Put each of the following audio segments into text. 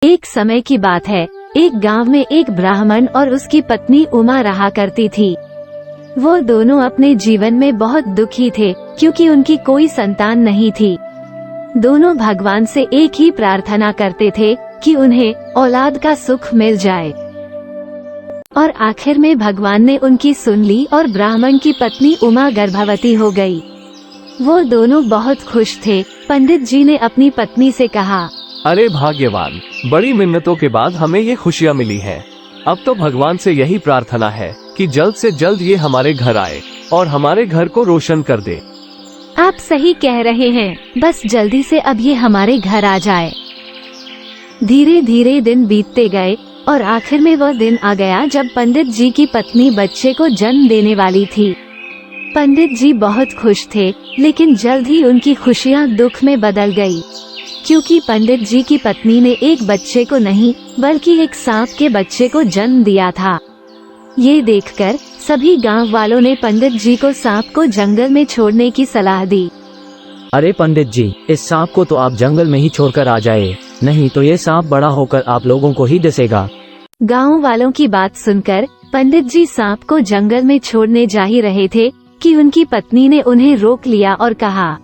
एक समय की बात है, एक गांव में एक ब्राह्मण और उसकी पत्नी उमा रहा करती थी। वो दोनों अपने जीवन में बहुत दुखी थे क्योंकि उनकी कोई संतान नहीं थी। दोनों भगवान से एक ही प्रार्थना करते थे कि उन्हें औलाद का सुख मिल जाए। और आखिर में भगवान ने उनकी सुन ली और ब्राह्मण की पत्नी उमा गर्भवती हो गई। वो दोनों बहुत खुश थे। पंडित जी ने अपनी पत्नी से कहा, अरे भाग्यवान, बड़ी मिन्नतों के बाद हमें ये खुशियाँ मिली हैं। अब तो भगवान से यही प्रार्थना है कि जल्द से जल्द ये हमारे घर आए और हमारे घर को रोशन कर दे। आप सही कह रहे हैं, बस जल्दी से अब ये हमारे घर आ जाए। धीरे धीरे दिन बीतते गए और आखिर में वह दिन आ गया जब पंडित जी की पत्नी बच्चे को जन्म देने वाली थी। पंडित जी बहुत खुश थे, लेकिन जल्द ही उनकी खुशियाँ दुख में बदल गई, क्योंकि पंडित जी की पत्नी ने एक बच्चे को नहीं बल्कि एक सांप के बच्चे को जन्म दिया था। ये देखकर सभी गांव वालों ने पंडित जी को सांप को जंगल में छोड़ने की सलाह दी। अरे पंडित जी, इस सांप को तो आप जंगल में ही छोड़कर आ जाए, नहीं तो ये सांप बड़ा होकर आप लोगों को ही डसेगा। गांव वालों की बात सुनकर पंडित जी सांप को जंगल में छोड़ने जा ही रहे थे कि उनकी पत्नी ने उन्हें रोक लिया और कहा,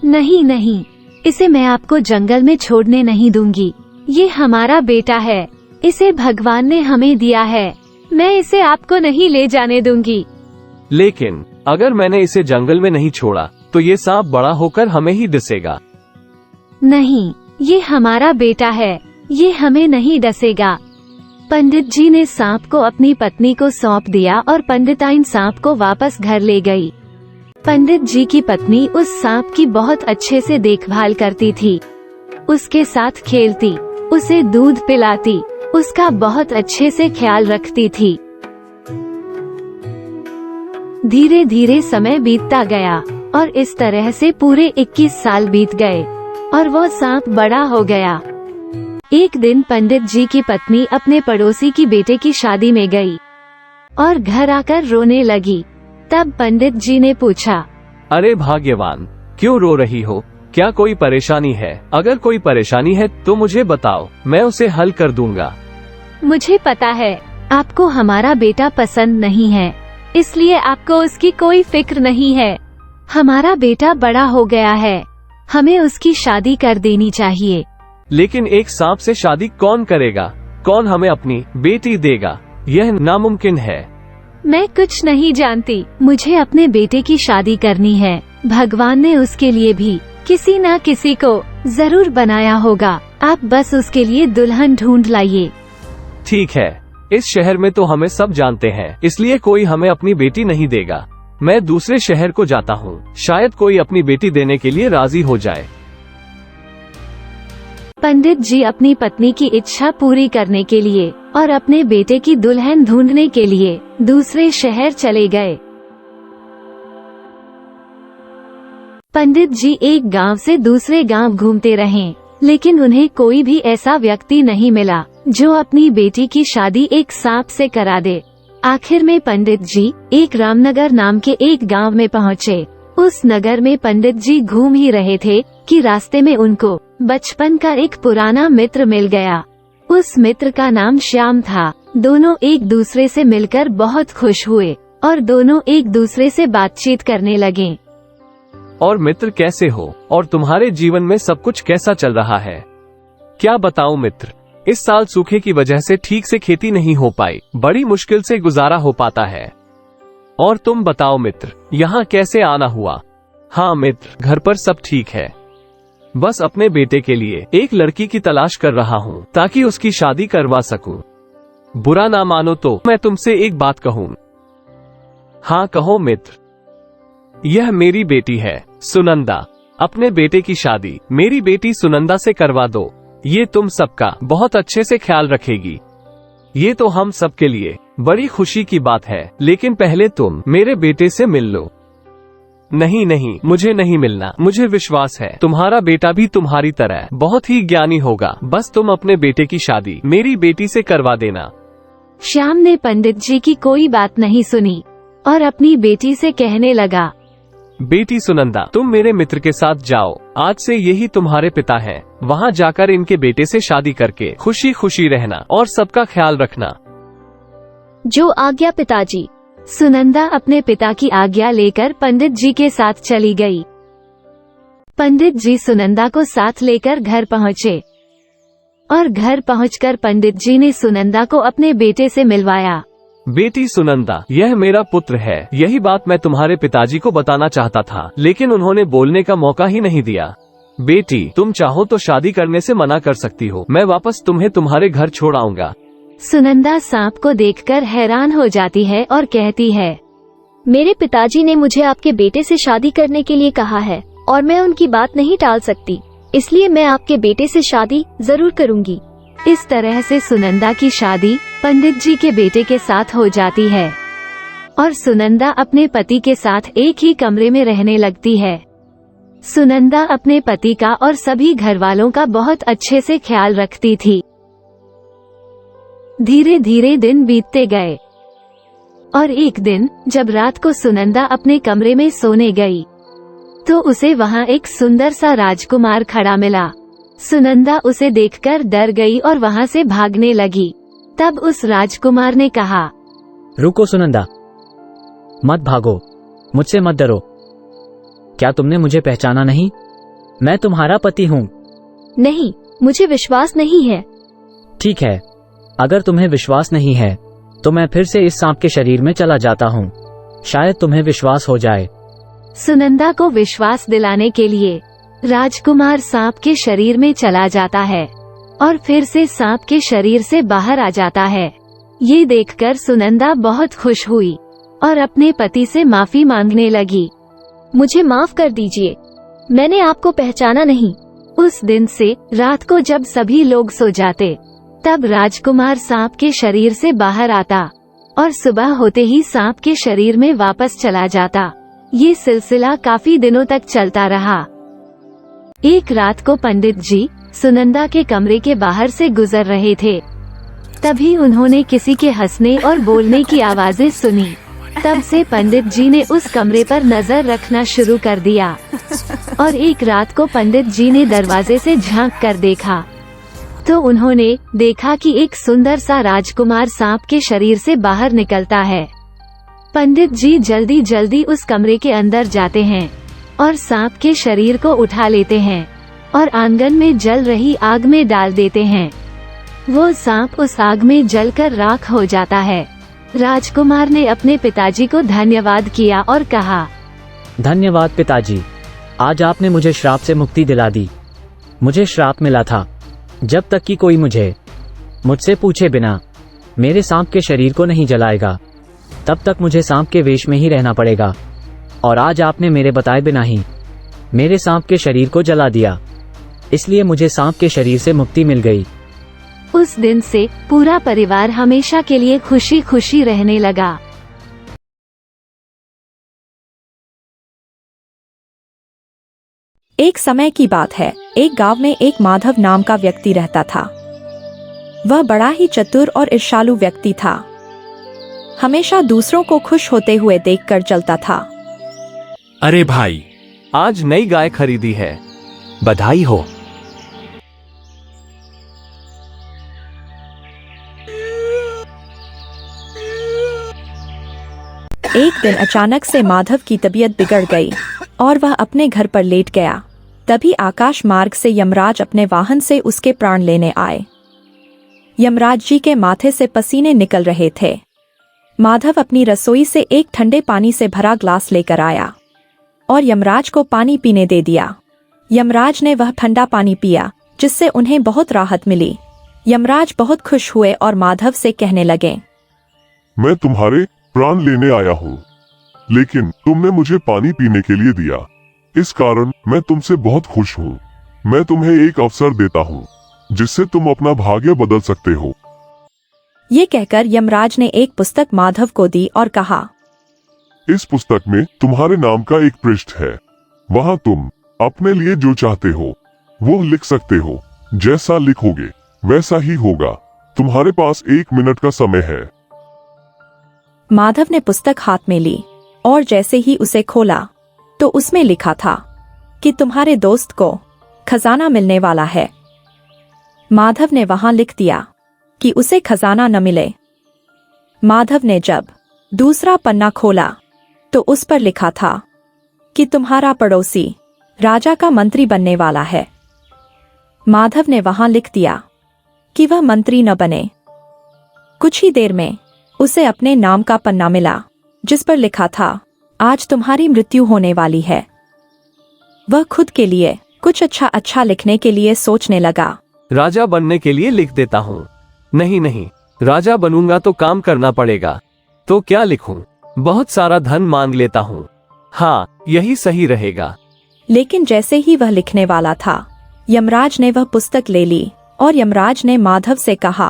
नहीं नहीं, इसे मैं आपको जंगल में छोड़ने नहीं दूंगी। ये हमारा बेटा है, इसे भगवान ने हमें दिया है, मैं इसे आपको नहीं ले जाने दूंगी। लेकिन अगर मैंने इसे जंगल में नहीं छोड़ा तो ये सांप बड़ा होकर हमें ही डसेगा। नहीं, ये हमारा बेटा है, ये हमें नहीं डसेगा। पंडित जी ने सांप को अपनी पत्नी को सौंप दिया और पंडिताइन सांप को वापस घर ले गई। पंडित जी की पत्नी उस सांप की बहुत अच्छे से देखभाल करती थी, उसके साथ खेलती, उसे दूध पिलाती, उसका बहुत अच्छे से ख्याल रखती थी। धीरे धीरे समय बीतता गया और इस तरह से पूरे 21 साल बीत गए और वो सांप बड़ा हो गया। एक दिन पंडित जी की पत्नी अपने पड़ोसी की बेटे की शादी में गई और घर आकर रोने लगी। तब पंडित जी ने पूछा, अरे भाग्यवान, क्यों रो रही हो? क्या कोई परेशानी है? अगर कोई परेशानी है तो मुझे बताओ, मैं उसे हल कर दूंगा। मुझे पता है आपको हमारा बेटा पसंद नहीं है, इसलिए आपको उसकी कोई फिक्र नहीं है। हमारा बेटा बड़ा हो गया है, हमें उसकी शादी कर देनी चाहिए। लेकिन एक सांप से शादी कौन करेगा? कौन हमें अपनी बेटी देगा? यह नामुमकिन है। मैं कुछ नहीं जानती, मुझे अपने बेटे की शादी करनी है। भगवान ने उसके लिए भी किसी न किसी को जरूर बनाया होगा, आप बस उसके लिए दुल्हन ढूंढ लाइए। ठीक है, इस शहर में तो हमें सब जानते हैं, इसलिए कोई हमें अपनी बेटी नहीं देगा। मैं दूसरे शहर को जाता हूँ, शायद कोई अपनी बेटी देने के लिए राजी हो जाए। पंडित जी अपनी पत्नी की इच्छा पूरी करने के लिए और अपने बेटे की दुल्हन ढूंढने के लिए दूसरे शहर चले गए। पंडित जी एक गांव से दूसरे गांव घूमते रहे, लेकिन उन्हें कोई भी ऐसा व्यक्ति नहीं मिला जो अपनी बेटी की शादी एक सांप से करा दे। आखिर में पंडित जी एक रामनगर नाम के एक गांव में पहुँचे। उस नगर में पंडित जी घूम ही रहे थे कि रास्ते में उनको बचपन का एक पुराना मित्र मिल गया। उस मित्र का नाम श्याम था। दोनों एक दूसरे से मिलकर बहुत खुश हुए और दोनों एक दूसरे से बातचीत करने लगे। और मित्र, कैसे हो? और तुम्हारे जीवन में सब कुछ कैसा चल रहा है? क्या बताऊं मित्र, इस साल सूखे की वजह से ठीक से खेती नहीं हो पाई, बड़ी मुश्किल से गुजारा हो पाता है। और तुम बताओ मित्र, यहाँ कैसे आना हुआ? हाँ मित्र, घर पर सब ठीक है, बस अपने बेटे के लिए एक लड़की की तलाश कर रहा हूँ ताकि उसकी शादी करवा सकूं। बुरा ना मानो तो मैं तुमसे एक बात कहूँ। हाँ कहो मित्र। यह मेरी बेटी है सुनंदा, अपने बेटे की शादी मेरी बेटी सुनंदा से करवा दो, ये तुम सबका बहुत अच्छे से ख्याल रखेगी। ये तो हम सबके लिए बड़ी खुशी की बात है, लेकिन पहले तुम मेरे बेटे से मिल लो। नहीं नहीं, मुझे नहीं मिलना, मुझे विश्वास है तुम्हारा बेटा भी तुम्हारी तरह बहुत ही ज्ञानी होगा, बस तुम अपने बेटे की शादी मेरी बेटी से करवा देना। श्याम ने पंडित जी की कोई बात नहीं सुनी और अपनी बेटी से कहने लगा, बेटी सुनंदा, तुम मेरे मित्र के साथ जाओ। आज से यही तुम्हारे पिता हैं। वहाँ जाकर इनके बेटे से शादी करके खुशी खुशी रहना और सबका ख्याल रखना। जो आज्ञा पिताजी। सुनंदा अपने पिता की आज्ञा लेकर पंडित जी के साथ चली गई। पंडित जी सुनंदा को साथ लेकर घर पहुँचे और घर पहुंचकर पंडित जी ने सुनंदा को अपने बेटे से मिलवाया। बेटी सुनंदा, यह मेरा पुत्र है। यही बात मैं तुम्हारे पिताजी को बताना चाहता था, लेकिन उन्होंने बोलने का मौका ही नहीं दिया। बेटी, तुम चाहो तो शादी करने से मना कर सकती हो। मैं वापस तुम्हें तुम्हारे घर छोड़ आऊंगा। सुनंदा सांप को देखकर हैरान हो जाती है और कहती है, मेरे पिताजी ने मुझे आपके बेटे से शादी करने के लिए कहा है और मैं उनकी बात नहीं टाल सकती, इसलिए मैं आपके बेटे से शादी जरूर करूंगी। इस तरह से सुनंदा की शादी पंडित जी के बेटे के साथ हो जाती है और सुनंदा अपने पति के साथ एक ही कमरे में रहने लगती है। सुनंदा अपने पति का और सभी घर वालों का बहुत अच्छे से ख्याल रखती थी। धीरे धीरे दिन बीतते गए और एक दिन जब रात को सुनंदा अपने कमरे में सोने गई तो उसे वहाँ एक सुंदर सा राजकुमार खड़ा मिला। सुनंदा उसे देखकर डर गई और वहाँ से भागने लगी। तब उस राजकुमार ने कहा, रुको सुनंदा, मत भागो, मुझसे मत डरो। क्या तुमने मुझे पहचाना नहीं? मैं तुम्हारा पति हूँ। नहीं, मुझे विश्वास नहीं है। ठीक है, अगर तुम्हें विश्वास नहीं है तो मैं फिर से इस सांप के शरीर में चला जाता हूँ, शायद तुम्हें विश्वास हो जाए। सुनंदा को विश्वास दिलाने के लिए राजकुमार सांप के शरीर में चला जाता है और फिर से सांप के शरीर से बाहर आ जाता है। ये देखकर सुनंदा बहुत खुश हुई और अपने पति से माफी मांगने लगी। मुझे माफ कर दीजिए, मैंने आपको पहचाना नहीं। उस दिन से रात को जब सभी लोग सो जाते तब राजकुमार सांप के शरीर से बाहर आता और सुबह होते ही सांप के शरीर में वापस चला जाता। ये सिलसिला काफी दिनों तक चलता रहा। एक रात को पंडित जी सुनंदा के कमरे के बाहर से गुजर रहे थे। तभी उन्होंने किसी के हंसने और बोलने की आवाजें सुनी। तब से पंडित जी ने उस कमरे पर नजर रखना शुरू कर दिया और एक रात को पंडित जी ने दरवाजे से झांक कर देखा तो उन्होंने देखा कि एक सुंदर सा राजकुमार सांप के शरीर से बाहर निकलता है। पंडित जी जल्दी जल्दी उस कमरे के अंदर जाते हैं और सांप के शरीर को उठा लेते हैं और आंगन में जल रही आग में डाल देते हैं। वो सांप उस आग में जलकर राख हो जाता है। राजकुमार ने अपने पिताजी को धन्यवाद किया और कहा, धन्यवाद पिताजी, आज आपने मुझे श्राप से मुक्ति दिला दी। मुझे श्राप मिला था, जब तक कि कोई मुझसे पूछे बिना मेरे सांप के शरीर को नहीं जलाएगा तब तक मुझे सांप के वेश में ही रहना पड़ेगा। और आज आपने मेरे बताए बिना ही मेरे सांप के शरीर को जला दिया, इसलिए मुझे सांप के शरीर से मुक्ति मिल गई। उस दिन से पूरा परिवार हमेशा के लिए खुशी खुशी रहने लगा। एक समय की बात है, एक गांव में एक माधव नाम का व्यक्ति रहता था। वह बड़ा ही चतुर और ईर्ष्यालु व्यक्ति था। हमेशा दूसरों को खुश होते हुए देखकर चलता था। अरे भाई, आज नई गाय खरीदी है, बधाई हो। एक दिन अचानक से माधव की तबीयत बिगड़ गई और वह अपने घर पर लेट गया। तभी आकाश मार्ग से यमराज अपने वाहन से उसके प्राण लेने आए। यमराज जी के माथे से पसीने निकल रहे थे। माधव अपनी रसोई से एक ठंडे पानी से भरा ग्लास लेकर आया और यमराज को पानी पीने दे दिया। यमराज ने वह ठंडा पानी पिया, जिससे उन्हें बहुत राहत मिली। यमराज बहुत खुश हुए और माधव से कहने लगे, मैं तुम्हारे प्राण लेने आया हूँ, लेकिन तुमने मुझे पानी पीने के लिए दिया, इस कारण मैं तुमसे बहुत खुश हूँ। मैं तुम्हें एक अवसर देता हूँ जिससे तुम अपना भाग्य बदल सकते हो। ये कहकर यमराज ने एक पुस्तक माधव को दी और कहा, इस पुस्तक में तुम्हारे नाम का एक पृष्ठ है। वहाँ तुम अपने लिए जो चाहते हो वो लिख सकते हो। जैसा लिखोगे वैसा ही होगा। तुम्हारे पास 1 मिनट का समय है। माधव ने पुस्तक हाथ में ली और जैसे ही उसे खोला तो उसमें लिखा था कि तुम्हारे दोस्त को खजाना मिलने वाला है। माधव ने वहां लिख दिया कि उसे खजाना न मिले। माधव ने जब दूसरा पन्ना खोला तो उस पर लिखा था कि तुम्हारा पड़ोसी राजा का मंत्री बनने वाला है। माधव ने वहां लिख दिया कि वह मंत्री न बने। कुछ ही देर में उसे अपने नाम का पन्ना मिला जिस पर लिखा था, आज तुम्हारी मृत्यु होने वाली है। वह खुद के लिए कुछ अच्छा लिखने के लिए सोचने लगा। राजा बनने के लिए लिख देता हूँ। नहीं, राजा बनूंगा तो काम करना पड़ेगा। तो क्या लिखूं? बहुत सारा धन मांग लेता हूँ। हाँ, यही सही रहेगा। लेकिन जैसे ही वह लिखने वाला था, यमराज ने वह पुस्तक ले ली और यमराज ने माधव से कहा,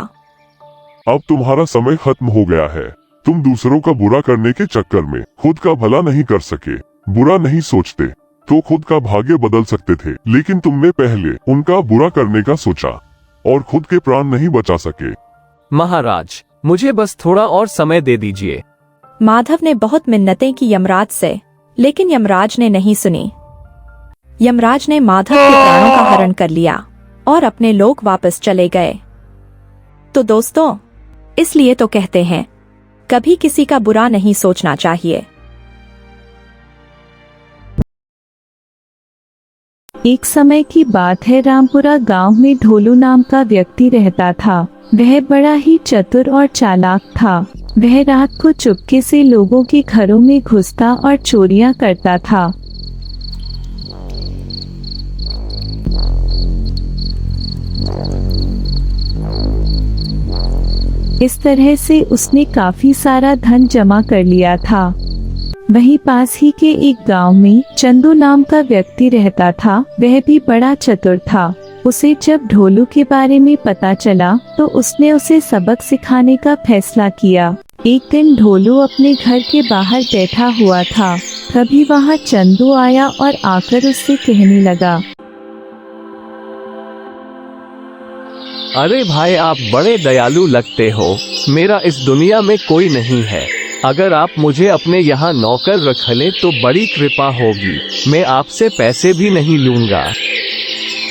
अब तुम्हारा समय खत्म हो गया है। तुम दूसरों का बुरा करने के चक्कर में खुद का भला नहीं कर सके। बुरा नहीं सोचते तो खुद का भाग्य बदल सकते थे, लेकिन तुमने पहले उनका बुरा करने का सोचा और खुद के प्राण नहीं बचा सके। महाराज, मुझे बस थोड़ा और समय दे दीजिए। माधव ने बहुत मिन्नतें की यमराज से, लेकिन यमराज ने नहीं सुनी। यमराज ने माधव के प्राणों का हरण कर लिया और अपने लोक वापस चले गए। तो दोस्तों, इसलिए तो कहते हैं, कभी किसी का बुरा नहीं सोचना चाहिए। एक समय की बात है, रामपुरा गांव में ढोलू नाम का व्यक्ति रहता था। वह बड़ा ही चतुर और चालाक था। वह रात को चुपके से लोगों के घरों में घुसता और चोरियां करता था। इस तरह से उसने काफी सारा धन जमा कर लिया था। वहीं पास ही के एक गांव में चंदू नाम का व्यक्ति रहता था। वह भी बड़ा चतुर था। उसे जब ढोलू के बारे में पता चला तो उसने उसे सबक सिखाने का फैसला किया। एक दिन ढोलू अपने घर के बाहर बैठा हुआ था। तभी वहां चंदू आया और आकर उससे कहने लगा, अरे भाई, आप बड़े दयालु लगते हो। मेरा इस दुनिया में कोई नहीं है। अगर आप मुझे अपने यहाँ नौकर रख ले तो बड़ी कृपा होगी। मैं आपसे पैसे भी नहीं लूंगा।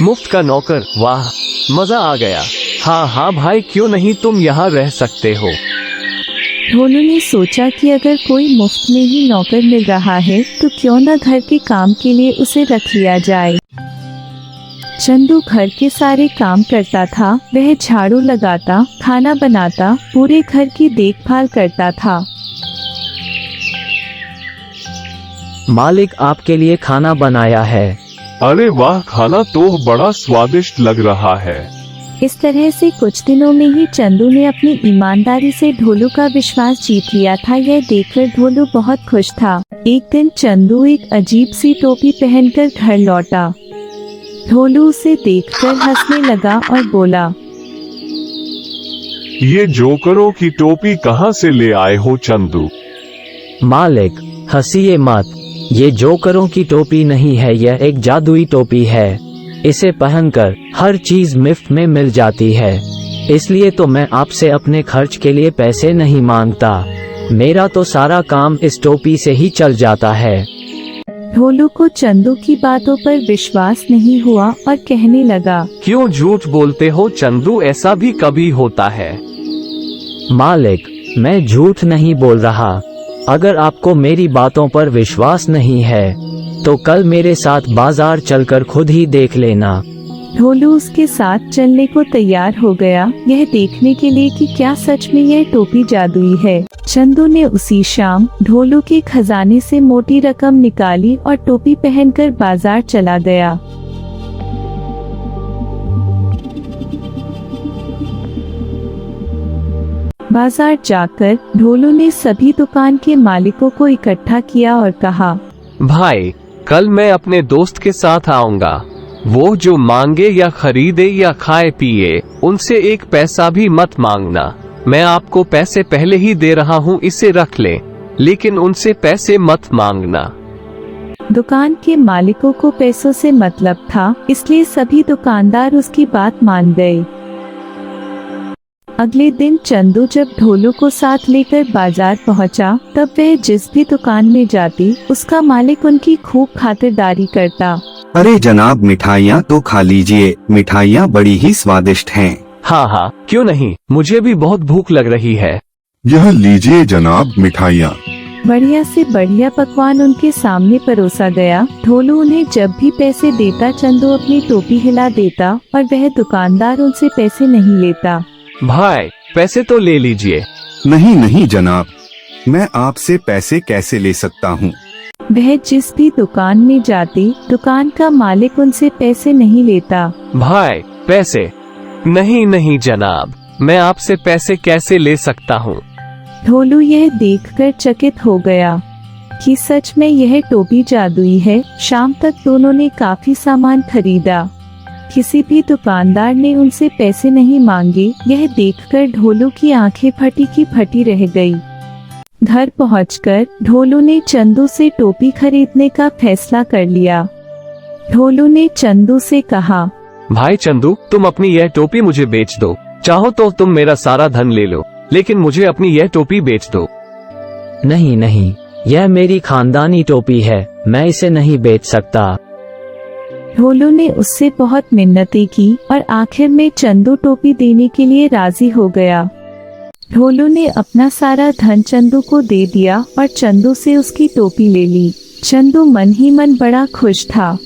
मुफ्त का नौकर, वाह, मजा आ गया। हाँ भाई, क्यों नहीं, तुम यहाँ रह सकते हो। ढोलू ने सोचा कि अगर कोई मुफ्त में ही नौकर मिल रहा है तो क्यों न घर के काम के लिए उसे रख लिया जाए। चंदू घर के सारे काम करता था। वह झाड़ू लगाता, खाना बनाता, पूरे घर की देखभाल करता था। मालिक, आपके लिए खाना बनाया है। अरे वाह, खाना तो बड़ा स्वादिष्ट लग रहा है। इस तरह से कुछ दिनों में ही चंदू ने अपनी ईमानदारी से ढोलू का विश्वास जीत लिया था। यह देखकर ढोलू बहुत खुश था। एक दिन चंदू एक अजीब सी टोपी पहनकर घर लौटा। ढोलू उसे देखकर हंसने लगा और बोला, ये जोकरों की टोपी कहाँ से ले आए हो चंदू? मालिक, हंसिए मत। ये जोकरों की टोपी नहीं है, यह एक जादुई टोपी है। इसे पहनकर हर चीज मुफ्त में मिल जाती है। इसलिए तो मैं आपसे अपने खर्च के लिए पैसे नहीं मांगता। मेरा तो सारा काम इस टोपी से ही चल जाता है। ढोलू को चंदू की बातों पर विश्वास नहीं हुआ और कहने लगा, क्यों झूठ बोलते हो चंदू, ऐसा भी कभी होता है। मालिक, मैं झूठ नहीं बोल रहा। अगर आपको मेरी बातों पर विश्वास नहीं है तो कल मेरे साथ बाजार चलकर खुद ही देख लेना। ढोलू उसके साथ चलने को तैयार हो गया, यह देखने के लिए कि क्या सच में यह टोपी जादुई है। चंदू ने उसी शाम ढोलू के खजाने से मोटी रकम निकाली और टोपी पहनकर बाजार चला गया। बाजार जाकर ढोलू ने सभी दुकान के मालिकों को इकट्ठा किया और कहा, भाई, कल मैं अपने दोस्त के साथ आऊंगा। वो जो मांगे या खरीदे या खाए पिए, उनसे एक पैसा भी मत मांगना। मैं आपको पैसे पहले ही दे रहा हूँ, इसे रख ले, लेकिन उनसे पैसे मत मांगना। दुकान के मालिकों को पैसों से मतलब था, इसलिए सभी दुकानदार उसकी बात मान गए। अगले दिन चंदू जब ढोलू को साथ लेकर बाजार पहुंचा, तब वह जिस भी दुकान में जाती उसका मालिक उनकी खूब खातिरदारी करता। अरे जनाब, मिठाइयाँ तो खा लीजिए, मिठाइयाँ बड़ी ही स्वादिष्ट हैं। हाँ हाँ, क्यों नहीं, मुझे भी बहुत भूख लग रही है। यह लीजिए जनाब मिठाइयाँ। बढ़िया से बढ़िया पकवान उनके सामने परोसा गया। ढोलू उन्हें जब भी पैसे देता, चंदू अपनी टोपी हिला देता और वह दुकानदार उनसे पैसे नहीं लेता। भाई, पैसे तो ले लीजिए। नहीं नहीं जनाब, मैं आपसे पैसे कैसे ले सकता हूँ। वह जिस भी दुकान में जाती, दुकान का मालिक उनसे पैसे नहीं लेता। भाई, पैसे नहीं नहीं जनाब, मैं आपसे पैसे कैसे ले सकता हूँ। ढोलू यह देखकर चकित हो गया कि सच में यह टोपी जादुई है। शाम तक दोनों ने काफी सामान खरीदा। किसी भी दुकानदार ने उनसे पैसे नहीं मांगे। यह देखकर ढोलू की आंखें फटी की फटी रह गई। घर पहुंचकर ढोलू ने चंदू से टोपी खरीदने का फैसला कर लिया। ढोलू ने चंदू से कहा, भाई चंदू, तुम अपनी यह टोपी मुझे बेच दो। चाहो तो तुम मेरा सारा धन ले लो, लेकिन मुझे अपनी यह टोपी बेच दो। नहीं नहीं, यह मेरी खानदानी टोपी है, मैं इसे नहीं बेच सकता। ढोलू ने उससे बहुत मिन्नतें की और आखिर में चंदू टोपी देने के लिए राजी हो गया। ढोलू ने अपना सारा धन चंदू को दे दिया और चंदू से उसकी टोपी ले ली। चंदू मन ही मन बड़ा खुश था।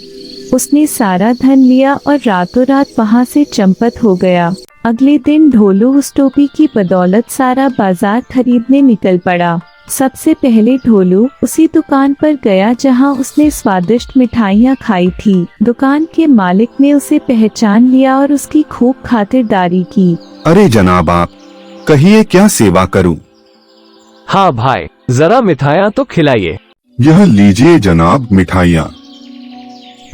उसने सारा धन लिया और रातों रात वहाँ से चंपत हो गया। अगले दिन ढोलू उस टोपी की बदौलत सारा बाजार खरीदने निकल पड़ा। सबसे पहले ढोलू उसी दुकान पर गया जहाँ उसने स्वादिष्ट मिठाइयाँ खाई थी। दुकान के मालिक ने उसे पहचान लिया और उसकी खूब खातिरदारी की। अरे जनाब, आप कहिए क्या सेवा करूं। हाँ भाई, जरा मिठाइयाँ तो खिलाइए। यह लीजिए जनाब मिठाइयाँ।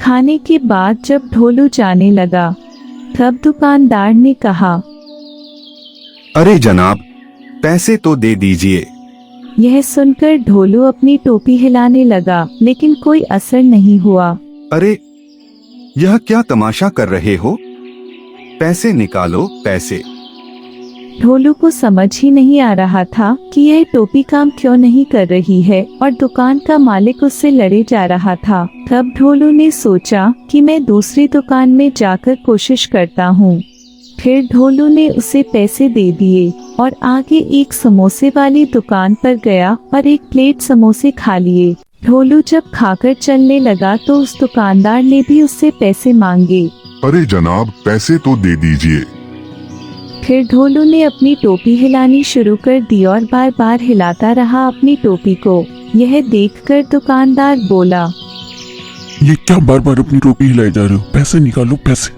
खाने के बाद जब ढोलू जाने लगा, तब दुकानदार ने कहा, अरे जनाब, पैसे तो दे दीजिए। यह सुनकर ढोलू अपनी टोपी हिलाने लगा, लेकिन कोई असर नहीं हुआ। अरे, यह क्या तमाशा कर रहे हो? पैसे निकालो, पैसे। ढोलू को समझ ही नहीं आ रहा था कि यह टोपी काम क्यों नहीं कर रही है और दुकान का मालिक उससे लड़े जा रहा था। तब ढोलू ने सोचा कि मैं दूसरी दुकान में जाकर कोशिश करता हूँ। फिर ढोलू ने उसे पैसे दे दिए और आगे एक समोसे वाली दुकान पर गया और एक प्लेट समोसे खा लिए। ढोलू जब खाकर चलने लगा तो उस दुकानदार ने भी उससे पैसे मांगे। अरे जनाब, पैसे तो दे दीजिए। फिर ढोलू ने अपनी टोपी हिलानी शुरू कर दी और बार बार हिलाता रहा अपनी टोपी को। यह देखकर दुकानदार बोला, ये क्या बार बार अपनी टोपी हिलाए जा रहे हो? पैसे निकालो, पैसे।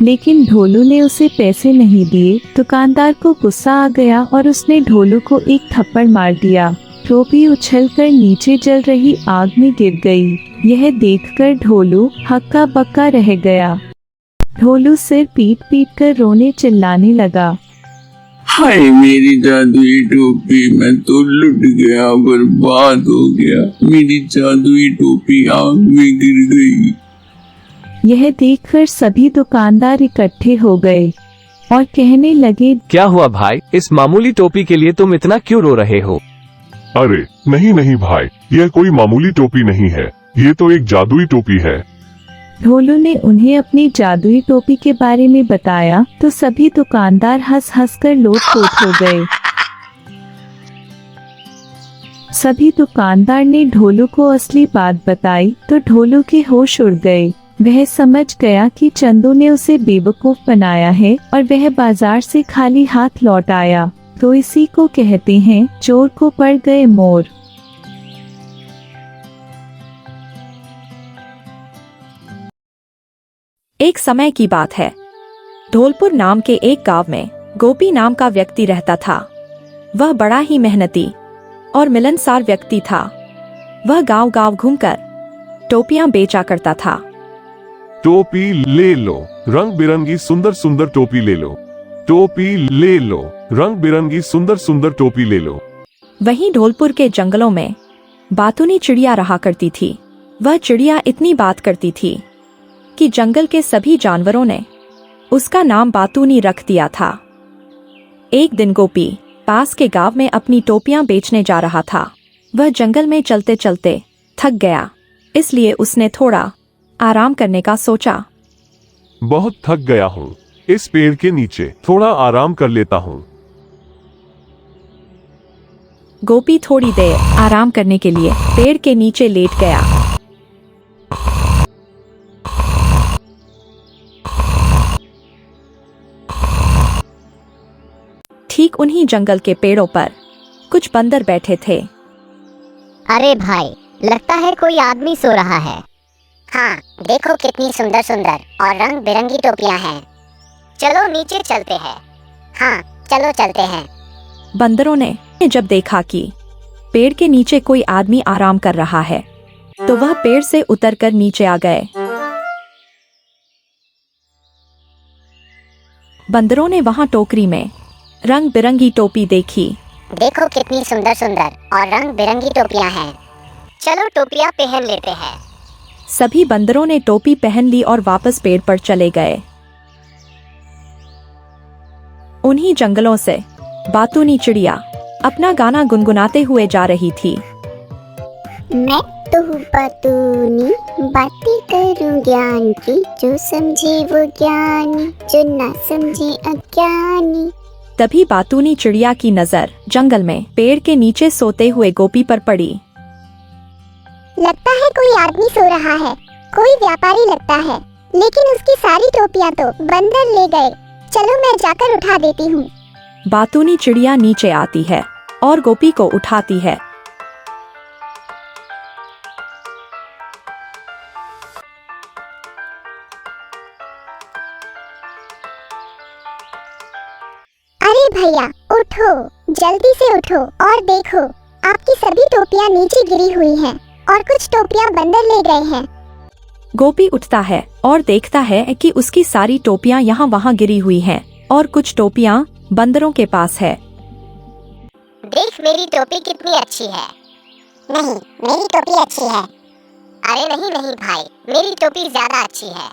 लेकिन ढोलू ने उसे पैसे नहीं दिए। दुकानदार को गुस्सा आ गया और उसने ढोलू को एक थप्पड़ मार दिया। टोपी उछलकर नीचे जल रही आग में गिर गई। यह देखकर ढोलू हक्का बक्का रह गया। ढोलू सिर पीट पीट कर रोने चिल्लाने लगा। हाय मेरी जादुई टोपी, मैं तो लुट गया, बर्बाद हो गया। मेरी जादुई टोपी आग में गिर गई। यह देखकर सभी दुकानदार इकट्ठे हो गए और कहने लगे, क्या हुआ भाई, इस मामूली टोपी के लिए तुम इतना क्यों रो रहे हो? अरे नहीं नहीं भाई, यह कोई मामूली टोपी नहीं है, ये तो एक जादुई टोपी है। ढोलू ने उन्हें अपनी जादुई टोपी के बारे में बताया तो सभी दुकानदार हंस हंस कर लोट-पोट हो गए। सभी दुकानदार ने ढोलू को असली बात बताई तो ढोलू के होश उड़ गए। वह समझ गया कि चंदू ने उसे बेवकूफ बनाया है और वह बाजार से खाली हाथ लौट आया। तो इसी को कहते हैं, चोर को पड़ गए मोर। एक समय की बात है। धौलपुर नाम के एक गांव में गोपी नाम का व्यक्ति रहता था। वह बड़ा ही मेहनती और मिलनसार व्यक्ति था। वह गांव-गांव घूमकर टोपियां बेचा करता था। टोपी ले लो, रंग बिरंगी सुंदर सुंदर टोपी ले लो। टोपी ले लो, रंग बिरंगी सुंदर सुंदर टोपी ले लो। वहीं धौलपुर के जंगलों में बातूनी चिड़िया रहा करती थी। वह चिड़िया इतनी बात करती थी कि जंगल के सभी जानवरों ने उसका नाम बातूनी रख दिया था। एक दिन गोपी पास के गांव में अपनी टोपियां बेचने जा रहा था। वह जंगल में चलते चलते थक गया, इसलिए उसने थोड़ा आराम करने का सोचा। बहुत थक गया हूँ, इस पेड़ के नीचे थोड़ा आराम कर लेता हूँ। गोपी थोड़ी देर आराम करने के लिए पेड़ के नीचे लेट गया। ठीक उन्हीं जंगल के पेड़ों पर कुछ बंदर बैठे थे। अरे भाई, लगता है कोई आदमी सो रहा है। हाँ, देखो कितनी सुंदर सुंदर और रंग बिरंगी टोपियां हैं। चलो नीचे चलते हैं। हाँ, चलो चलते हैं। बंदरों ने जब देखा कि पेड़ के नीचे कोई आदमी आराम कर रहा है, तो वह पेड़ से उतरकर नीचे आ गए। बंदरों ने वहां टोकरी में रंग बिरंगी टोपी देखी। देखो कितनी सुंदर सुंदर और रंग बिरंगी टोपियां हैं। चलो टोपियां पहन लेते हैं। सभी बंदरों ने टोपी पहन ली और वापस पेड़ पर चले गए। उन्हीं जंगलों से बातूनी चिड़िया अपना गाना गुनगुनाते हुए जा रही थी। मैं तो बातूनी बातें करूं ज्ञान की, जो समझे वो ज्ञानी, जो ना समझे अज्ञानी। तभी बातूनी चिड़िया की नजर जंगल में पेड़ के नीचे सोते हुए गोपी पर पड़ी। लगता है कोई आदमी सो रहा है, कोई व्यापारी लगता है, लेकिन उसकी सारी टोपियां तो बंदर ले गए। चलो मैं जाकर उठा देती हूँ। बातूनी चिड़िया नीचे आती है और गोपी को उठाती है। अरे भैया, उठो, जल्दी से उठो और देखो, आपकी सभी टोपियां नीचे गिरी हुई हैं और कुछ टोपियां बंदर ले गए हैं। गोपी उठता है और देखता है कि उसकी सारी टोपियां यहाँ वहाँ गिरी हुई हैं और कुछ टोपियां बंदरों के पास है। देख मेरी टोपी कितनी अच्छी है। नहीं, मेरी टोपी अच्छी है। अरे नहीं नहीं भाई, मेरी टोपी ज्यादा अच्छी है।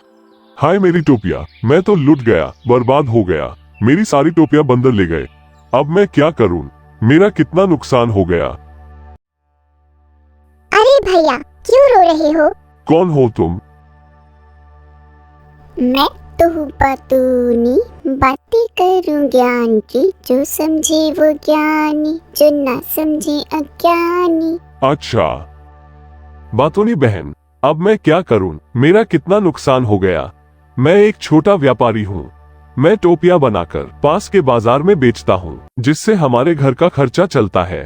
हाय मेरी टोपियां, मैं तो लुट गया, बर्बाद हो गया। मेरी सारी टोपियां बंदर ले गए। अब मैं क्या करूं? मेरा कितना नुकसान हो गया। अरे भैया, क्यों रो रहे हो? कौन हो तुम? मैं तो बातूनी बातें करूं ज्ञान की, जो समझे वो ज्ञानी, जो ना समझे अज्ञानी। अच्छा, बातूनी बहन, अब मैं क्या करूं? मेरा कितना नुकसान हो गया। मैं एक छोटा व्यापारी हूँ। मैं टोपियां बनाकर पास के बाजार में बेचता हूँ, जिससे हमारे घर का खर्चा चलता है।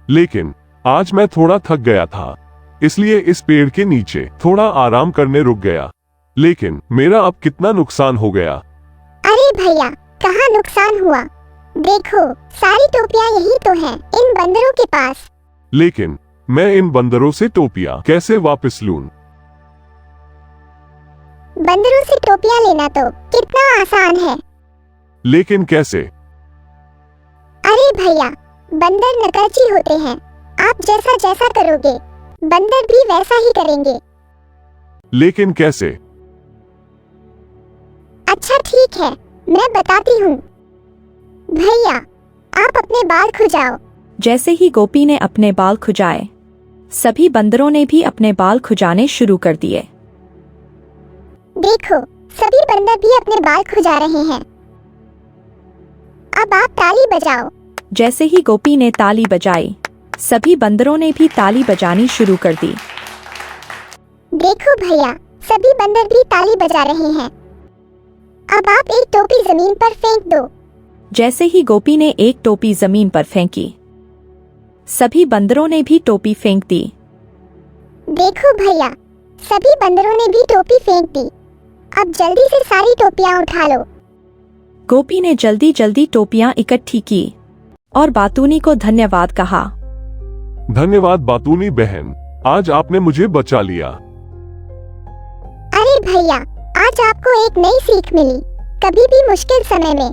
लेकिन आज मैं थोड़ा थक गया था, इसलिए इस पेड़ के नीचे थोड़ा आराम करने रुक गया। लेकिन मेरा अब कितना नुकसान हो गया। अरे भैया, कहाँ नुकसान हुआ? देखो, सारी टोपियां यही तो हैं, इन बंदरों के पास। लेकिन मैं इन बंदरों से टोपियां कैसे वापस लूं? बंदरों से टोपियां लेना तो कितना आसान है। लेकिन कैसे? अरे भैया, बंदर नकलची होते हैं। आप जैसा जैसा करोगे, बंदर भी वैसा ही करेंगे। लेकिन कैसे? अच्छा ठीक है, मैं बताती हूँ। भैया, आप अपने बाल खुजाओ। जैसे ही गोपी ने अपने बाल खुजाए, सभी बंदरों ने भी अपने बाल खुजाने शुरू कर दिए। देखो, सभी बंदर भी अपने बाल खुजा रहे हैं। अब आप ताली बजाओ। जैसे ही गोपी ने ताली बजाई, सभी बंदरों ने भी ताली बजानी शुरू कर दी। देखो भैया, सभी बंदर भी ताली बजा रहे हैं। अब आप एक टोपी जमीन पर फेंक दो। जैसे ही गोपी ने एक टोपी जमीन पर फेंकी, सभी बंदरों ने भी टोपी फेंक दी। देखो भैया, सभी बंदरों ने भी टोपी फेंक दी। अब जल्दी से सारी टोपियां उठा लो। गोपी ने जल्दी जल्दी टोपियां इकट्ठी की और बातूनी को धन्यवाद कहा। धन्यवाद बातूनी बहन, आज आपने मुझे बचा लिया। अरे भैया, आज आपको एक नई सीख मिली। कभी भी मुश्किल समय में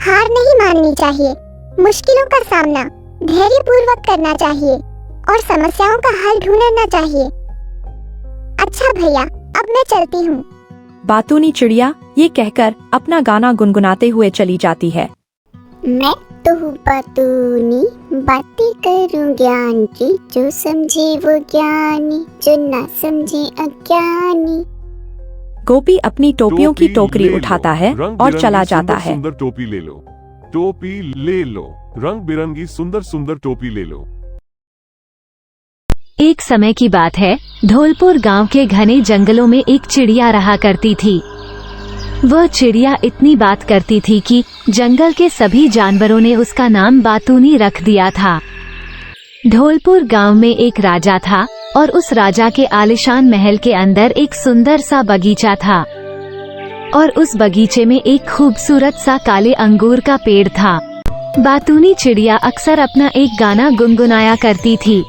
हार नहीं माननी चाहिए। मुश्किलों का सामना धैर्यपूर्वक करना चाहिए और समस्याओं का हल ढूंढना चाहिए। अच्छा भैया, अब मैं चलती हूँ। बातूनी चिड़िया ये कहकर अपना गाना गुनगुनाते हुए चली जाती है। मैं तो हूँ बातूनी, बातें करूँ ज्ञान की, जो समझे वो ज्ञानी, जो ना समझे अज्ञानी। गोपी अपनी टोपियों की टोकरी उठाता है और चला जाता है। सुंदर टोपी ले लो, टोपी ले लो, रंग बिरंगी सुंदर सुंदर टोपी ले लो। एक समय की बात है, धौलपुर गांव के घने जंगलों में एक चिड़िया रहा करती थी। वह चिड़िया इतनी बात करती थी कि जंगल के सभी जानवरों ने उसका नाम बातूनी रख दिया था। धौलपुर गांव में एक राजा था और उस राजा के आलीशान महल के अंदर एक सुंदर सा बगीचा था और उस बगीचे में एक खूबसूरत सा काले अंगूर का पेड़ था। बातूनी चिड़िया अक्सर अपना एक गाना गुनगुनाया करती थी।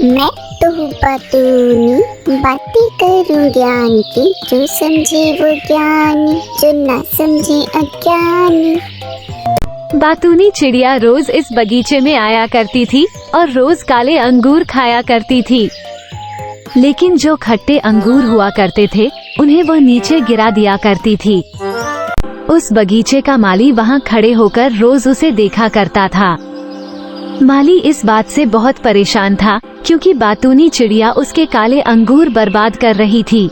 मैं तो हूँ बातूनी, बातें करूँ ज्ञान की, जो समझे वो ज्ञानी, जो ना समझे अज्ञानी। बातूनी चिड़िया रोज इस बगीचे में आया करती थी और रोज काले अंगूर खाया करती थी, लेकिन जो खट्टे अंगूर हुआ करते थे उन्हें वह नीचे गिरा दिया करती थी। उस बगीचे का माली वहाँ खड़े होकर रोज उसे देखा करता था। माली इस बात से बहुत परेशान था क्योंकि बातूनी चिड़िया उसके काले अंगूर बर्बाद कर रही थी।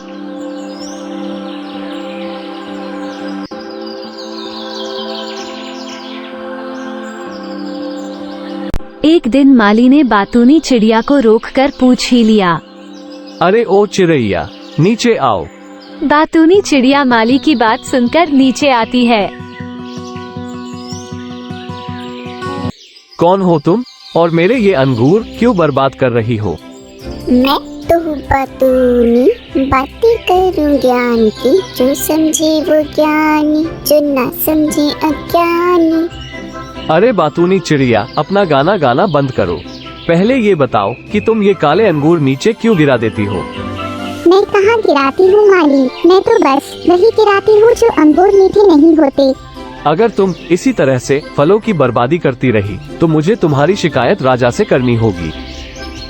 एक दिन माली ने बातूनी चिड़िया को रोककर पूछ ही लिया। अरे ओ चिड़ैया, नीचे आओ। बातूनी चिड़िया माली की बात सुनकर नीचे आती है। कौन हो तुम और मेरे ये अंगूर क्यों बर्बाद कर रही हो? मैं तो हूँ बातूनी, बातें करूँ ज्ञान की, जो समझे वो ज्ञानी, जो ना समझे अज्ञानी। अरे बातूनी चिड़िया, अपना गाना गाना बंद करो। पहले ये बताओ कि तुम ये काले अंगूर नीचे क्यों गिरा देती हो? मैं कहाँ गिराती हूँ माली, मैं तो बस वही गिराती हूँ जो अंगूर मीठे नहीं होते। अगर तुम इसी तरह से फलों की बर्बादी करती रही तो मुझे तुम्हारी शिकायत राजा से करनी होगी।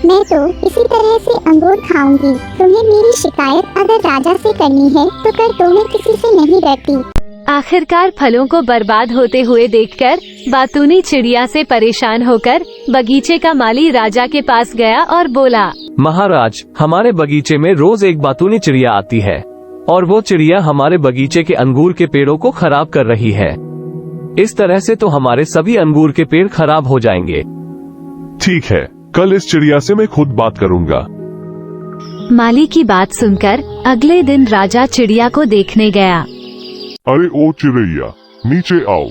मैं तो इसी तरह से अंगूर खाऊंगी। तुम्हें मेरी शिकायत अगर राजा से करनी है तो कर दो, मैं किसी से नहीं डरती। आखिरकार फलों को बर्बाद होते हुए देखकर बातूनी चिड़िया से परेशान होकर बगीचे का माली राजा के पास गया और बोला, महाराज, हमारे बगीचे में रोज एक बातूनी चिड़िया आती है और वो चिड़िया हमारे बगीचे के अंगूर के पेड़ों को खराब कर रही है। इस तरह से तो हमारे सभी अंगूर के पेड़ खराब हो जाएंगे। ठीक है, कल इस चिड़िया से मैं खुद बात करूंगा। माली की बात सुनकर अगले दिन राजा चिड़िया को देखने गया। अरे ओ चिड़ैया, नीचे आओ।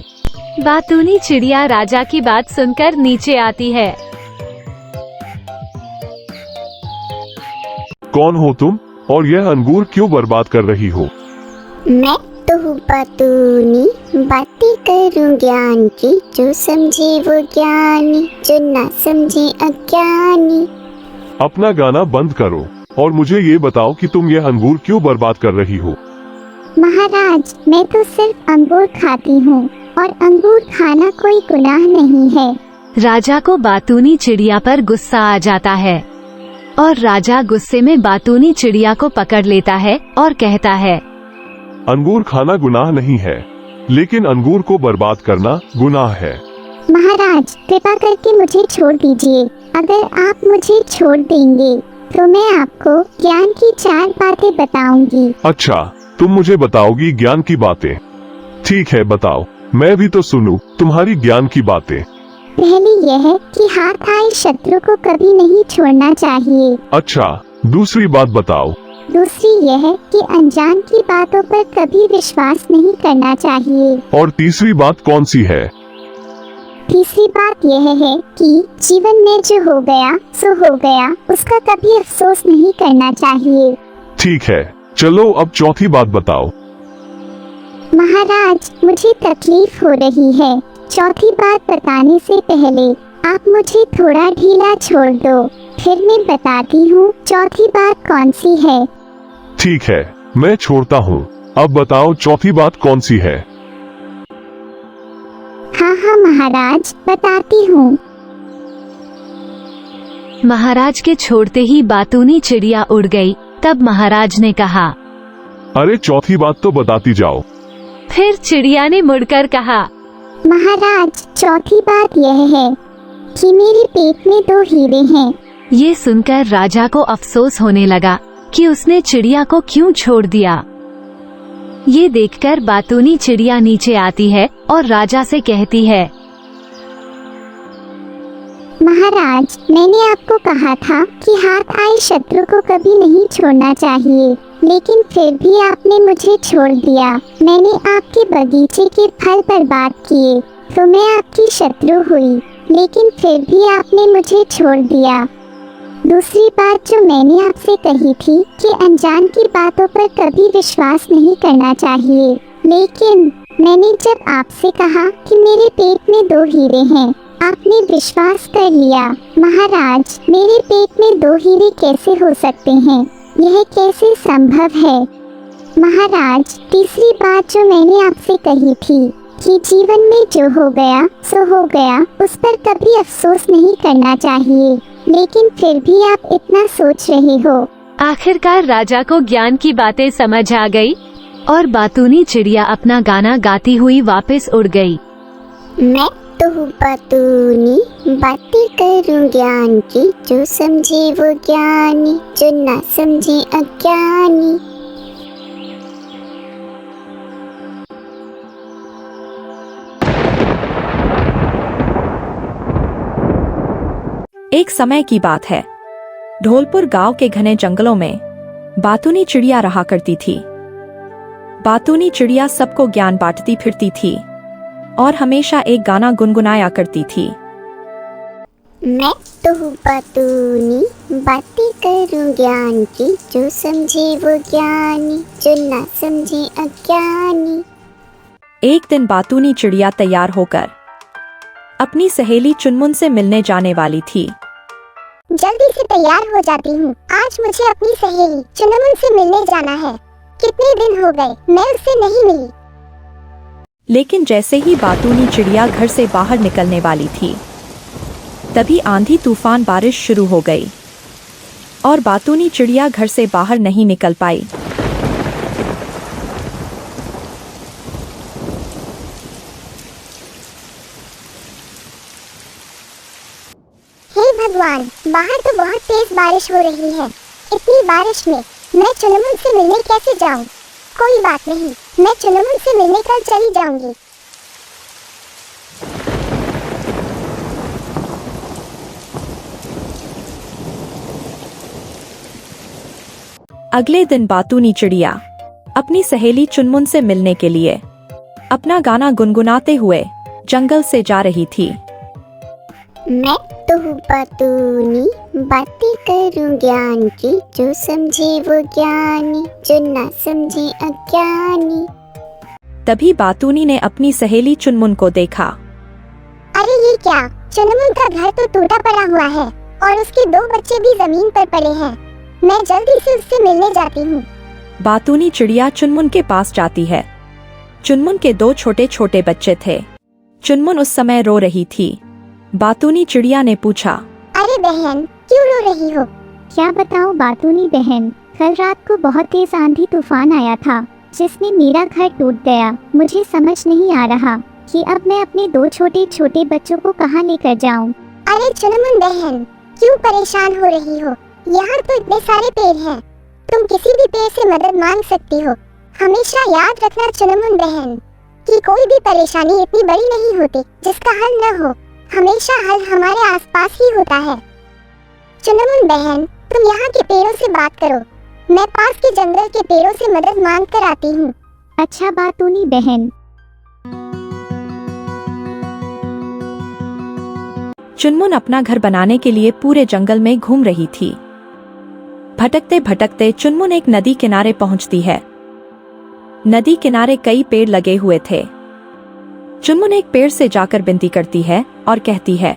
बातूनी चिड़िया राजा की बात सुनकर नीचे आती है। कौन हो तुम और यह अंगूर क्यों बर्बाद कर रही हो? मैं तो हूँ बातूनी, बातें करूँ ज्ञान की, जो समझे वो ज्ञानी, जो ना समझे अज्ञानी। अपना गाना बंद करो और मुझे ये बताओ कि तुम यह अंगूर क्यों बर्बाद कर रही हो? महाराज, मैं तो सिर्फ अंगूर खाती हूँ और अंगूर खाना कोई गुनाह नहीं है। राजा को बातूनी चिड़िया पर गुस्सा आ जाता है और राजा गुस्से में बातूनी चिड़िया को पकड़ लेता है और कहता है, अंगूर खाना गुनाह नहीं है, लेकिन अंगूर को बर्बाद करना गुनाह है। महाराज, कृपा करके मुझे छोड़ दीजिए। अगर आप मुझे छोड़ देंगे तो मैं आपको ज्ञान की 4 बातें बताऊंगी। अच्छा, तुम मुझे बताओगी ज्ञान की बातें? ठीक है, बताओ, मैं भी तो सुनूं तुम्हारी ज्ञान की बातें। पहली यह है कि हाथ आए शत्रु को कभी नहीं छोड़ना चाहिए। अच्छा, दूसरी बात बताओ। दूसरी यह है कि अनजान की बातों पर कभी विश्वास नहीं करना चाहिए। और तीसरी बात कौन सी है? तीसरी बात यह है कि जीवन में जो हो गया सो हो गया, उसका कभी अफसोस नहीं करना चाहिए। ठीक है, चलो अब चौथी बात बताओ। महाराज, मुझे तकलीफ हो रही है। चौथी बात बताने से पहले आप मुझे थोड़ा ढीला छोड़ दो, फिर मैं बताती हूँ चौथी बात कौन सी है। ठीक है, मैं छोड़ता हूँ। अब बताओ चौथी बात कौन सी है? हाँ हाँ महाराज, बताती हूँ। महाराज के छोड़ते ही बातूनी चिड़िया उड़ गई। तब महाराज ने कहा, अरे चौथी बात तो बताती जाओ। फिर चिड़िया ने मुड़कर कहा, महाराज चौथी बात यह है कि मेरे पेट में 2 हीरे हैं। ये सुनकर राजा को अफसोस होने लगा कि उसने चिड़िया को क्यों छोड़ दिया। ये देखकर बातूनी चिड़िया नीचे आती है और राजा से कहती है, महाराज मैंने आपको कहा था कि हाथ आए शत्रु को कभी नहीं छोड़ना चाहिए, लेकिन फिर भी आपने मुझे छोड़ दिया। मैंने आपके बगीचे के फल बर्बाद किए तो मैं आपकी शत्रु हुई, लेकिन फिर भी आपने मुझे छोड़ दिया। दूसरी बात जो मैंने आपसे कही थी कि अनजान की बातों पर कभी विश्वास नहीं करना चाहिए, लेकिन मैंने जब आपसे कहा कि मेरे पेट में 2 हीरे हैं, आपने विश्वास कर लिया। महाराज मेरे पेट में 2 हीरे कैसे हो सकते हैं? यह कैसे संभव है? महाराज तीसरी बात जो मैंने आपसे कही थी कि जीवन में जो हो गया सो हो गया, उस पर कभी अफसोस नहीं करना चाहिए, लेकिन फिर भी आप इतना सोच रहे हो। आखिरकार राजा को ज्ञान की बातें समझ आ गई और बातूनी चिड़िया अपना गाना गाती हुई वापस उड़ गई। मैं तो बातूनी बातें करूं ज्ञान की, जो समझे वो ज्ञानी, जो ना समझे अज्ञानी। एक समय की बात है। ढोलपुर गांव के घने जंगलों में बातूनी चिड़िया रहा करती थी। बातूनी चिड़िया सबको ज्ञान बांटती फिरती थी और हमेशा एक गाना गुनगुनाया करती थी। मैं तो बातूनी बातें करूं ज्ञान की, जो समझे वो ज्ञानी, जो ना समझे अज्ञानी। एक दिन बातूनी चिड़िया तैयार होकर अपनी सहेली चुनमुन से मिलने जाने वाली थी। जल्दी से तैयार हो जाती हूँ, आज मुझे अपनी सहेली चुनमुन से मिलने जाना है। कितने दिन हो गए मैं उससे नहीं मिली। लेकिन जैसे ही बातूनी चिड़िया घर से बाहर निकलने वाली थी, तभी आंधी तूफान बारिश शुरू हो गई और बातूनी चिड़िया घर से बाहर नहीं निकल पाई। हे भगवान, बाहर तो बहुत तेज बारिश हो रही है। इतनी बारिश में मैं चुनमुन से मिलने कैसे जाऊं? कोई बात नहीं, मैं चुनमुन से मिलने कल चली जाऊंगी। अगले दिन बातूनी चिड़िया अपनी सहेली चुनमुन से मिलने के लिए अपना गाना गुनगुनाते हुए जंगल से जा रही थी। मैं तो बातूनी बातें करूं ज्ञान की, जो समझे वो ज्ञानी, जो ना समझे अज्ञानी। तभी बातूनी ने अपनी सहेली चुनमुन को देखा। अरे ये क्या, चुनमुन का घर तो टूटा पड़ा हुआ है और उसके 2 बच्चे भी जमीन पर पड़े हैं। मैं जल्दी से उससे मिलने जाती हूँ। बातूनी चिड़िया चुनमुन के पास जाती है। चुनमुन के 2 छोटे छोटे बच्चे थे। चुनमुन उस समय रो रही थी। बातूनी चिड़िया ने पूछा, अरे बहन क्यों रो रही हो? क्या बताऊं बातूनी बहन, कल रात को बहुत तेज आंधी तूफान आया था जिसमें मेरा घर टूट गया। मुझे समझ नहीं आ रहा कि अब मैं अपने 2 छोटे छोटे बच्चों को कहाँ लेकर जाऊं। अरे चुनमुन बहन क्यों परेशान हो रही हो? यहाँ तो इतने सारे पेड़ हैं, तुम किसी भी पेड़ से मदद मांग सकती हो। हमेशा याद रखना चुनमुन बहन कि कोई भी परेशानी इतनी बड़ी नहीं होती जिसका हल न हो। हमेशा हल हमारे आसपास ही होता है। चुनमुन बहन तुम यहाँ के पेड़ों से बात करो, मैं पास के जंगल के पेड़ों से मदद मांग कर आती हूँ। अच्छा बातूनी बहन। चुनमुन अपना घर बनाने के लिए पूरे जंगल में घूम रही थी। भटकते भटकते चुनमुन एक नदी किनारे पहुंचती है। नदी किनारे कई पेड़ लगे हुए थे। चुनमुन एक पेड़ से जाकर विनती करती है और कहती है,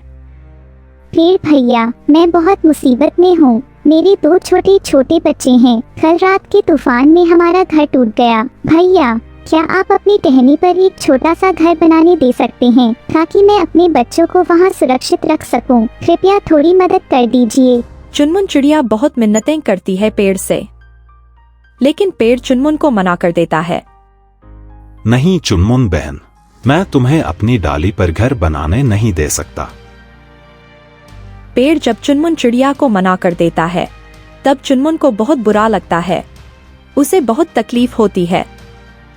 पेड़ भैया मैं बहुत मुसीबत में हूँ। मेरे 2 छोटे छोटे बच्चे हैं। कल रात के तूफान में हमारा घर टूट गया। भैया क्या आप अपनी टहनी पर एक छोटा सा घर बनाने दे सकते हैं ताकि मैं अपने बच्चों को वहाँ सुरक्षित रख सकूं? कृपया थोड़ी मदद कर दीजिए। चुनमुन चिड़िया बहुत मिन्नतें करती है पेड़ से, लेकिन पेड़ चुनमुन को मना कर देता है। नहीं चुनमुन बहन, मैं तुम्हें अपनी डाली पर घर बनाने नहीं दे सकता। पेड़ जब चुनमुन चिड़िया को मना कर देता है तब चुनमुन को बहुत बुरा लगता है, उसे बहुत तकलीफ होती है।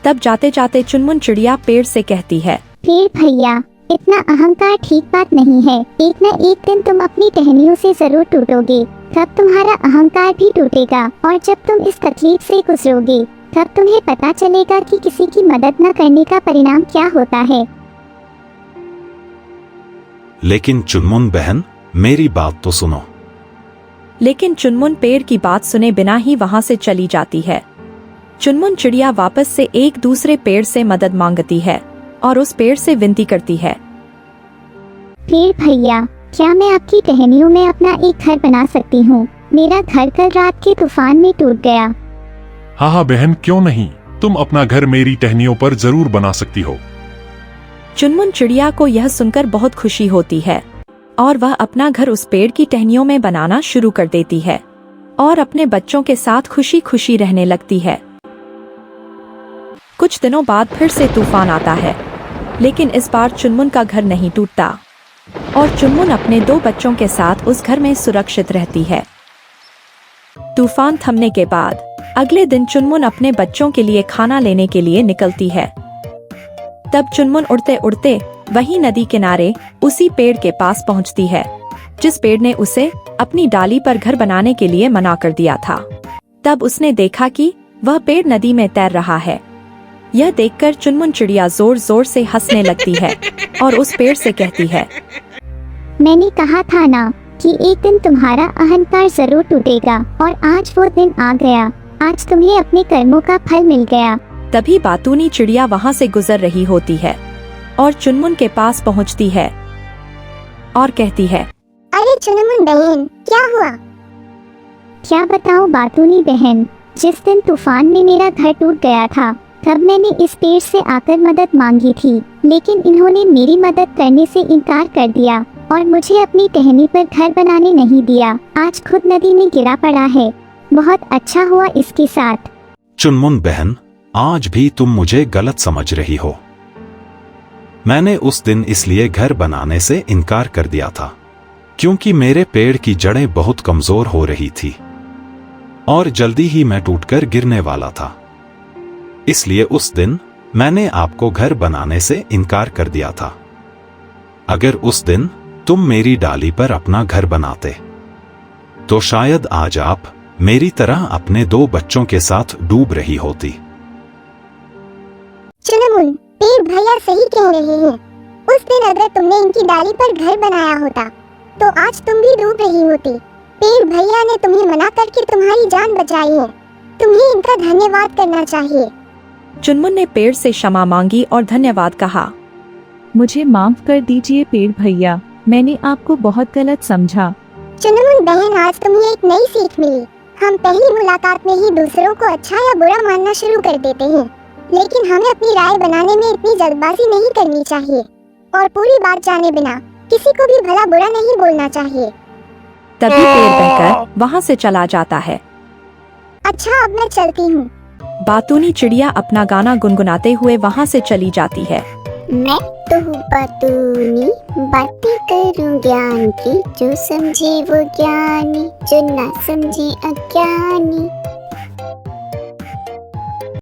तब जाते जाते चुनमुन चिड़िया पेड़ से कहती है, पेड़ भैया, इतना अहंकार ठीक बात नहीं है। एक न एक दिन तुम अपनी टहनियों से जरूर टूटोगे, तब तुम्हारा अहंकार भी टूटेगा और जब तुम इस तकलीफ से गुजरोगे तब तुम्हें पता चलेगा कि किसी की मदद न करने का परिणाम क्या होता है। लेकिन चुनमुन बहन, मेरी बात तो सुनो। लेकिन चुनमुन पेड़ की बात सुने बिना ही वहाँ से चली जाती है। चुनमुन चिड़िया वापस से एक दूसरे पेड़ से मदद मांगती है और उस पेड़ से विनती करती है, पेड़ भैया, क्या मैं आपकी टहनियों में अपना एक घर बना सकती हूँ? मेरा घर कल रात के तूफान में टूट गया। हाँ हाँ बहन, क्यों नहीं, तुम अपना घर मेरी टहनियों पर जरूर बना सकती हो। चुनमुन चिड़िया को यह सुनकर बहुत खुशी होती है और वह अपना घर उस पेड़ की टहनियों में बनाना शुरू कर देती है और अपने बच्चों के साथ खुशी खुशी रहने लगती है। कुछ दिनों बाद फिर से तूफान आता है, लेकिन इस बार चुनमुन का घर नहीं टूटता और चुनमुन अपने 2 बच्चों के साथ उस घर में सुरक्षित रहती है। तूफान थमने के बाद अगले दिन चुनमुन अपने बच्चों के लिए खाना लेने के लिए निकलती है। तब चुनमुन उड़ते उड़ते वही नदी किनारे उसी पेड़ के पास पहुंचती है जिस पेड़ ने उसे अपनी डाली पर घर बनाने के लिए मना कर दिया था। तब उसने देखा कि वह पेड़ नदी में तैर रहा है। यह देखकर चुनमुन चिड़िया जोर जोर से हंसने लगती है और उस पेड़ से कहती है, मैंने कहा था ना कि एक दिन तुम्हारा अहंकार जरूर टूटेगा और आज वो दिन आ गया। आज तुम्हें अपने कर्मों का फल मिल गया। तभी बातूनी चिड़िया वहाँ से गुजर रही होती है और चुनमुन के पास पहुँचती है और कहती है, अरे चुनमुन बहन, क्या हुआ? क्या बताऊं बातूनी बहन, जिस दिन तूफान में मेरा घर टूट गया था तब मैंने इस पेड़ से आकर मदद मांगी थी, लेकिन इन्होंने मेरी मदद करने से इनकार कर दिया और मुझे अपनी टहनी पर घर बनाने नहीं दिया। आज खुद नदी में गिरा पड़ा है। बहुत अच्छा हुआ इसके साथ। चुनमुन बहन, आज भी तुम मुझे गलत समझ रही हो। मैंने उस दिन इसलिए घर बनाने से इनकार कर दिया था क्योंकि मेरे पेड़ की जड़ें बहुत कमजोर हो रही थी और जल्दी ही मैं टूटकर गिरने वाला था। इसलिए उस दिन मैंने आपको घर बनाने से इनकार कर दिया था। अगर उस दिन तुम मेरी डाली पर अपना घर बनाते तो शायद आज आप मेरी तरह अपने 2 बच्चों के साथ डूब रही होती। चुनमुन, पेड़ भैया सही कह रहे हैं। उस दिन अगर तुमने इनकी डाली पर घर बनाया होता तो आज तुम भी डूब रही होती। पेड़ भैया ने तुम्हें मना करके तुम्हारी जान बचाई है। तुम्हें इनका धन्यवाद करना चाहिए। चुनमुन ने पेड़ से क्षमा मांगी और धन्यवाद कहा। मुझे माफ कर दीजिए पेड़ भैया, मैंने आपको बहुत गलत समझा। चुनमुन बहन, आज तुम्हें एक नई सीख मिली। हम पहली मुलाकात में ही दूसरों को अच्छा या बुरा मानना शुरू कर देते हैं, लेकिन हमें अपनी राय बनाने में इतनी जल्दबाजी नहीं करनी चाहिए और पूरी बात जाने बिना किसी को भी भला बुरा नहीं बोलना चाहिए। तभी पेड़ बहकर वहाँ से चला जाता है। अच्छा, अब मैं चलती हूँ। बातूनी चिड़िया अपना गाना गुनगुनाते हुए वहाँ से चली जाती है। मैं तो बातूनी बातें करूं ज्ञान की, जो समझे वो ज्ञानी, जो ना समझे अज्ञानी।